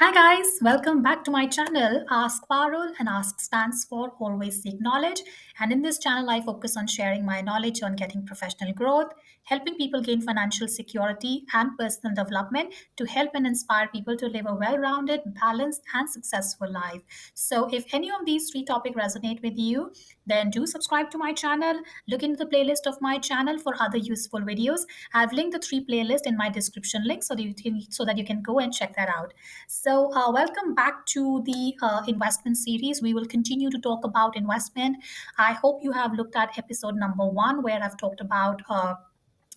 Hi guys, welcome back to my channel Ask Parul, and Ask stands for Always Seek Knowledge. And in this channel I focus on sharing my knowledge on getting professional growth, helping people gain financial security and personal development to help and inspire people to live a well-rounded, balanced and successful life. So if any of these three topics resonate with you, then do subscribe to my channel, look into the playlist of my channel for other useful videos. I've linked the three playlists in my description link so that you can go and check that out. Welcome back to the investment series. We will continue to talk about investment. I hope you have looked at episode number one, where I've talked about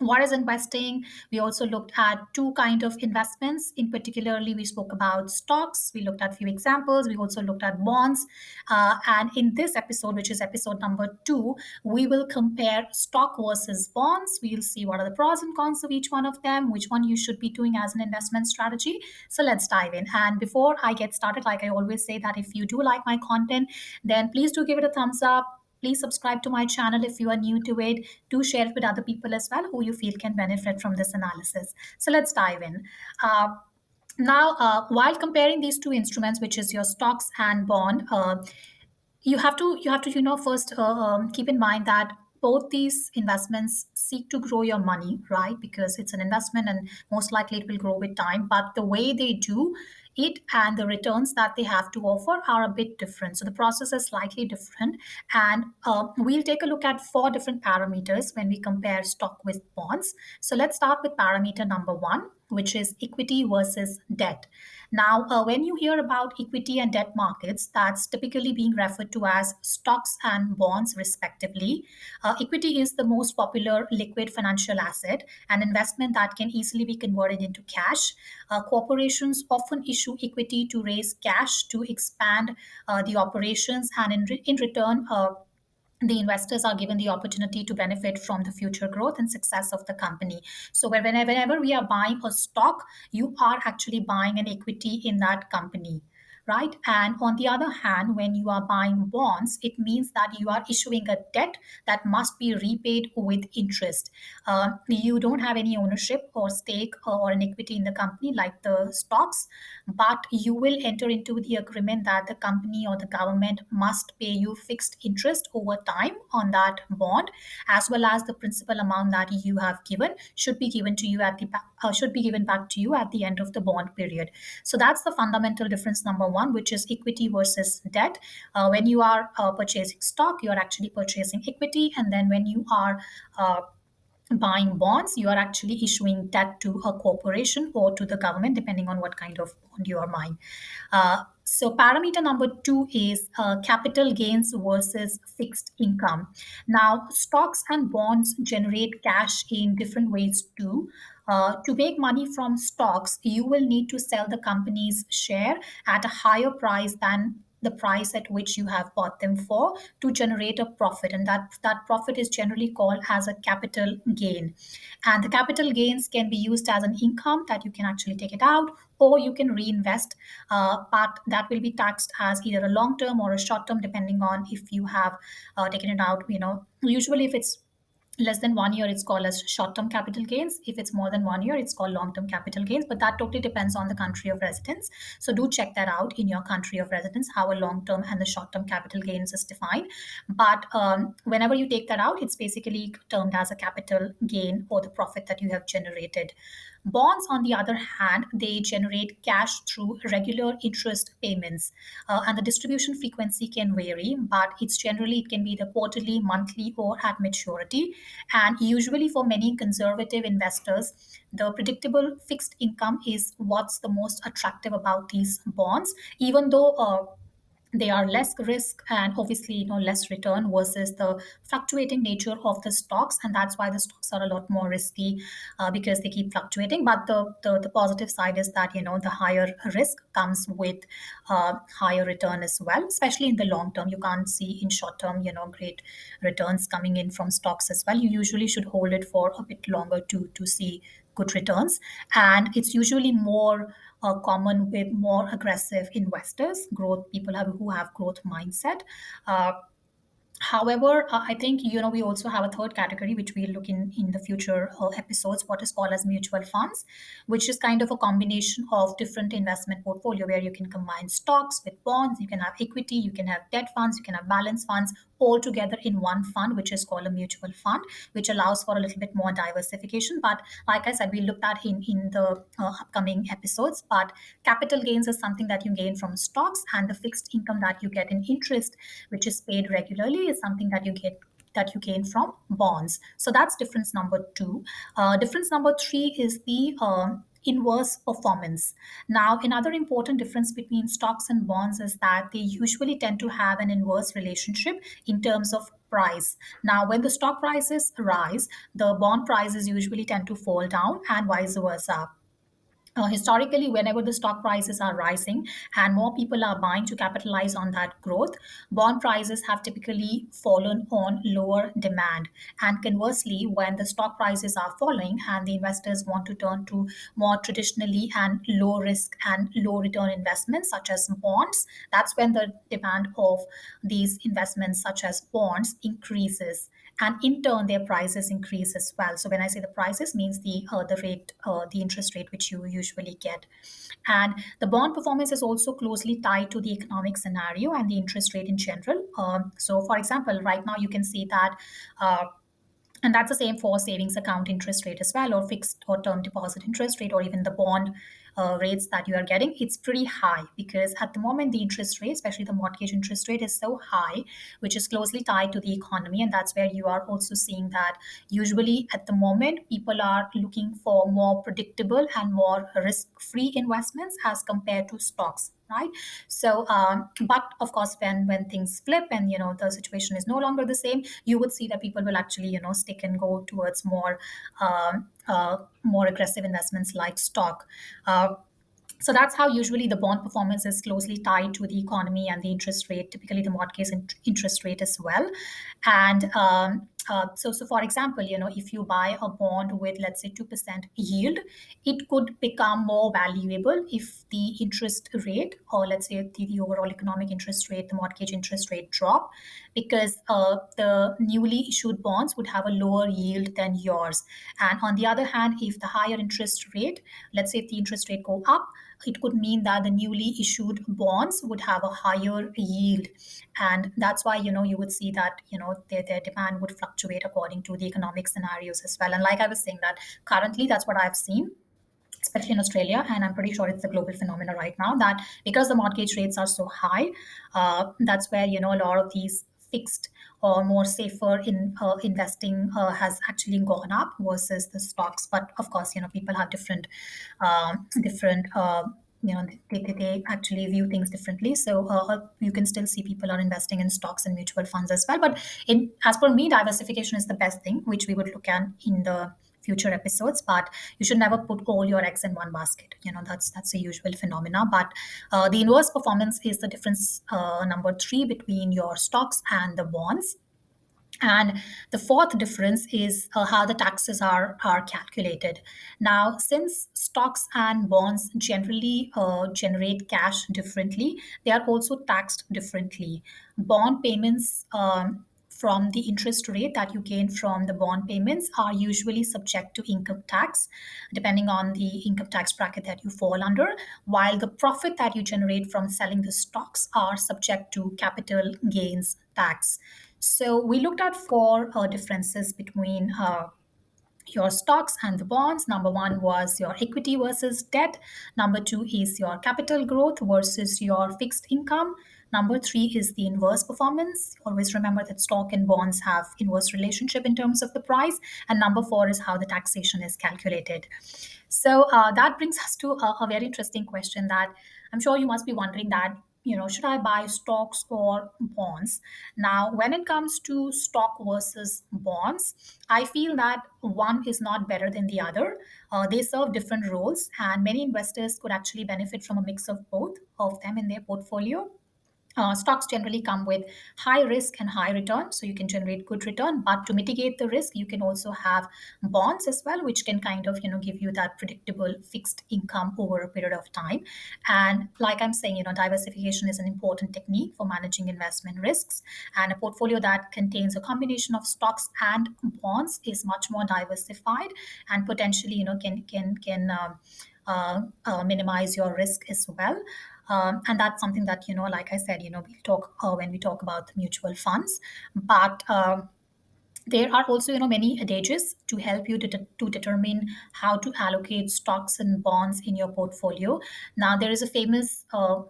what is investing. We also looked at two kind of investments. In particularly, we spoke about stocks. We looked at a few examples. We also looked at bonds. And in this episode, which is episode number two, we will compare stock versus bonds. We'll see what are the pros and cons of each one of them, which one you should be doing as an investment strategy. So let's dive in. And before I get started, like I always say, that if you do like my content, then please do give it a thumbs up. Please subscribe to my channel if you are new to it. Do share it with other people as well who you feel can benefit from this analysis. So let's dive in. While comparing these two instruments, which is your stocks and bond, you have to first keep in mind that both these investments seek to grow your money, right? Because it's an investment and most likely it will grow with time, but the way they do it and the returns that they have to offer are a bit different. So the process is slightly different, and we'll take a look at four different parameters when we compare stock with bonds. So let's start with parameter number one, which is equity versus debt. Now, when you hear about equity and debt markets, that's typically being referred to as stocks and bonds, respectively. Equity is the most popular liquid financial asset, an investment that can easily be converted into cash. Corporations often issue equity to raise cash to expand the operations, and in return, the investors are given the opportunity to benefit from the future growth and success of the company. So whenever we are buying a stock, you are actually buying an equity in that company, right? And on the other hand, when you are buying bonds, it means that you are issuing a debt that must be repaid with interest. You don't have any ownership or stake or an equity in the company like the stocks, but you will enter into the agreement that the company or the government must pay you fixed interest over time on that bond, as well as the principal amount that you have given should be given to you should be given back to you at the end of the bond period. So that's the fundamental difference number one, which is equity versus debt. When you are purchasing stock, you are actually purchasing equity, and then when you are buying bonds, you are actually issuing debt to a corporation or to the government, depending on what kind of bond you are buying. So, parameter number two is capital gains versus fixed income. Now, stocks and bonds generate cash in different ways too. To make money from stocks, you will need to sell the company's share at a higher price than the price at which you have bought them for to generate a profit, and that profit is generally called as a capital gain. And the capital gains can be used as an income that you can actually take it out, or you can reinvest, but that will be taxed as either a long term or a short term, depending on if you have taken it out. Usually if it's less than 1 year, it's called as short-term capital gains. If it's more than 1 year, it's called long-term capital gains, but that totally depends on the country of residence. So do check that out in your country of residence, how a long-term and the short-term capital gains is defined. But whenever you take that out, it's basically termed as a capital gain or the profit that you have generated. Bonds, on the other hand, they generate cash through regular interest payments, and the distribution frequency can vary, but it can be either quarterly, monthly, or at maturity. And usually, for many conservative investors, the predictable fixed income is what's the most attractive about these bonds, even though they are less risk and obviously less return versus the fluctuating nature of the stocks, and that's why the stocks are a lot more risky, because they keep fluctuating. But the positive side is that the higher risk comes with higher return as well, especially in the long term. You can't see in short term great returns coming in from stocks as well. You usually should hold it for a bit longer to see good returns, and it's usually more common with more aggressive investors, growth people who have growth mindset. Uh, However, I think we also have a third category which we'll look in the future episodes. What is called as mutual funds, which is kind of a combination of different investment portfolio where you can combine stocks with bonds, you can have equity, you can have debt funds, you can have balance funds all together in one fund, which is called a mutual fund, which allows for a little bit more diversification. But like I said, we looked at in the upcoming episodes. But capital gains is something that you gain from stocks, and the fixed income that you get in interest, which is paid regularly, is something that you gain from bonds. So that's difference number two. Difference number three is the inverse performance. Now, another important difference between stocks and bonds is that they usually tend to have an inverse relationship in terms of price. Now, when the stock prices rise, the bond prices usually tend to fall down, and vice versa. Historically, whenever the stock prices are rising and more people are buying to capitalize on that growth, bond prices have typically fallen on lower demand. And conversely, when the stock prices are falling and the investors want to turn to more traditionally and low risk and low return investments such as bonds, that's when the demand of these investments such as bonds increases, and in turn their prices increase as well. So when I say the prices, means the rate, the interest rate which you usually get. And the bond performance is also closely tied to the economic scenario and the interest rate in general. So for example, right now you can see that uh, and that's the same for savings account interest rate as well, or fixed or term deposit interest rate, or even the bond rates that you are getting. It's pretty high because at the moment, the interest rate, especially the mortgage interest rate, is so high, which is closely tied to the economy. And that's where you are also seeing that usually at the moment, people are looking for more predictable and more risk free investments as compared to stocks, right? So but of course, when things flip and the situation is no longer the same, you would see that people will actually stick and go towards more aggressive investments like stock. So that's how usually the bond performance is closely tied to the economy and the interest rate, typically the mortgage interest rate as well. And so for example, if you buy a bond with, let's say, 2% yield, it could become more valuable if the interest rate, or let's say the overall economic interest rate, the mortgage interest rate drop, because the newly issued bonds would have a lower yield than yours. And on the other hand, if the higher interest rate, let's say if the interest rate go up, it could mean that the newly issued bonds would have a higher yield. And that's why you would see that their demand would fluctuate according to the economic scenarios as well. And like I was saying, that currently that's what I've seen, especially in Australia, and I'm pretty sure it's a global phenomenon right now, that because the mortgage rates are so high, that's where a lot of these fixed or more safer in investing has actually gone up versus the stocks. But of course, people have different. They actually view things differently. So you can still see people are investing in stocks and mutual funds as well. But as per me, diversification is the best thing, which we would look at in the future episodes. But you should never put all your eggs in one basket. That's a usual phenomena. But the inverse performance is the difference, number three, between your stocks and the bonds. And the fourth difference is how the taxes are calculated. Now, since stocks and bonds generally generate cash differently, they are also taxed differently. Bond payments from the interest rate that you gain from the bond payments are usually subject to income tax, depending on the income tax bracket that you fall under, while the profit that you generate from selling the stocks are subject to capital gains tax. So we looked at four differences between your stocks and the bonds. Number one was your equity versus debt. Number two is your capital growth versus your fixed income. Number three is the inverse performance. Always remember that stock and bonds have inverse relationship in terms of the price. And number four is how the taxation is calculated. So that brings us to a very interesting question that I'm sure you must be wondering, that should I buy stocks or bonds? Now, when it comes to stock versus bonds, I feel that one is not better than the other. They serve different roles, and many investors could actually benefit from a mix of both of them in their portfolio. Stocks generally come with high risk and high return, so you can generate good return. But to mitigate the risk, you can also have bonds as well, which can kind of give you that predictable fixed income over a period of time. And like I'm saying, diversification is an important technique for managing investment risks. And a portfolio that contains a combination of stocks and bonds is much more diversified and potentially can minimize your risk as well. And that's something that, like I said, we'll talk when we talk about the mutual funds. But there are also many adages to help you to determine how to allocate stocks and bonds in your portfolio. Now there is a famous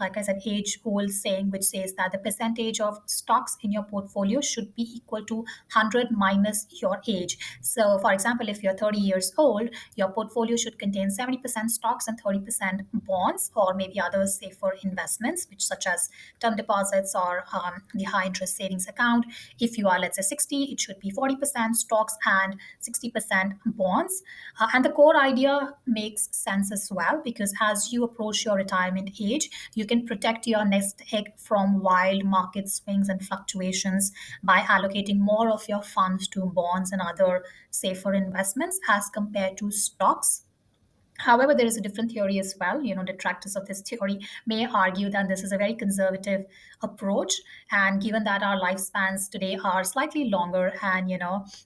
like I said, age old saying which says that the percentage of stocks in your portfolio should be equal to 100 minus your age. So for example, if you're 30 years old, your portfolio should contain 70% stocks and 30% bonds, or maybe other safer investments, which such as term deposits or the high interest savings account. If you are, let's say, 60, it should be 40% stocks and 60% bonds. And the core idea makes sense as well, because as you approach your retirement age, you can protect your nest egg from wild market swings and fluctuations by allocating more of your funds to bonds and other safer investments as compared to stocks. However, there is a different theory as well. Detractors of this theory may argue that this is a very conservative approach. And given that our lifespans today are slightly longer, and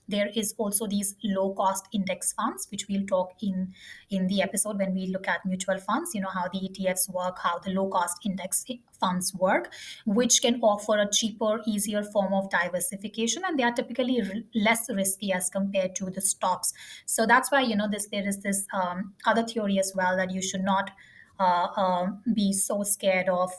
there is also these low cost index funds, which we'll talk in the episode when we look at mutual funds, how the ETFs work, how the low cost index funds work, which can offer a cheaper, easier form of diversification, and they are typically less risky as compared to the stocks. So that's why there is this other theory as well, that you should not be so scared of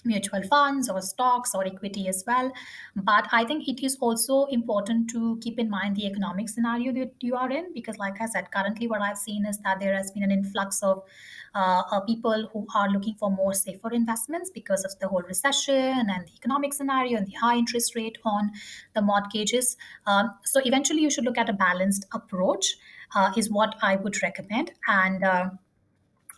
mutual funds or stocks or equity as well. But I think it is also important to keep in mind the economic scenario that you are in, because like I said, currently what I've seen is that there has been an influx of people who are looking for more safer investments because of the whole recession and the economic scenario and the high interest rate on the mortgages. So eventually you should look at a balanced approach, is what I would recommend. And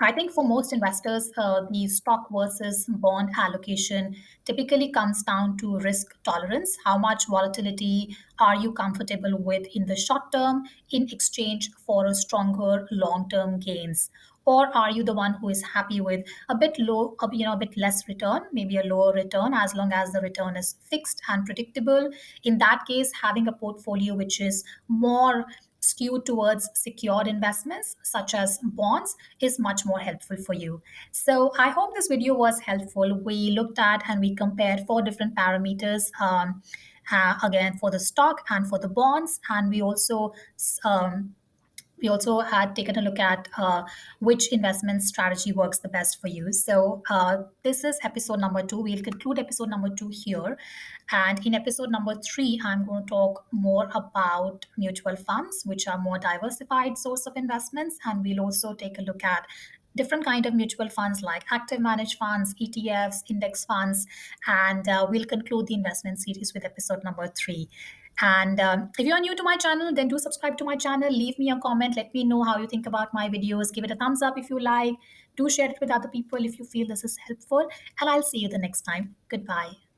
I think for most investors, the stock versus bond allocation typically comes down to risk tolerance. How much volatility are you comfortable with in the short term in exchange for a stronger long term gains? Or are you the one who is happy with a bit low, a bit less return, maybe a lower return, as long as the return is fixed and predictable? In that case, having a portfolio which is more skewed towards secured investments such as bonds is much more helpful for you. So I hope this video was helpful. We looked at and we compared four different parameters, again, for the stock and for the bonds, and um, we also had taken a look at which investment strategy works the best for you. So this is episode number 2. We'll conclude episode number 2 here. And in episode number 3, I'm going to talk more about mutual funds, which are more diversified source of investments. And we'll also take a look at different kind of mutual funds like active managed funds, ETFs, index funds, and we'll conclude the investment series with episode number 3. And if you are new to my channel, then do subscribe to my channel. Leave me a comment. Let me know how you think about my videos. Give it a thumbs up if you like. Do share it with other people if you feel this is helpful. And I'll see you the next time. Goodbye.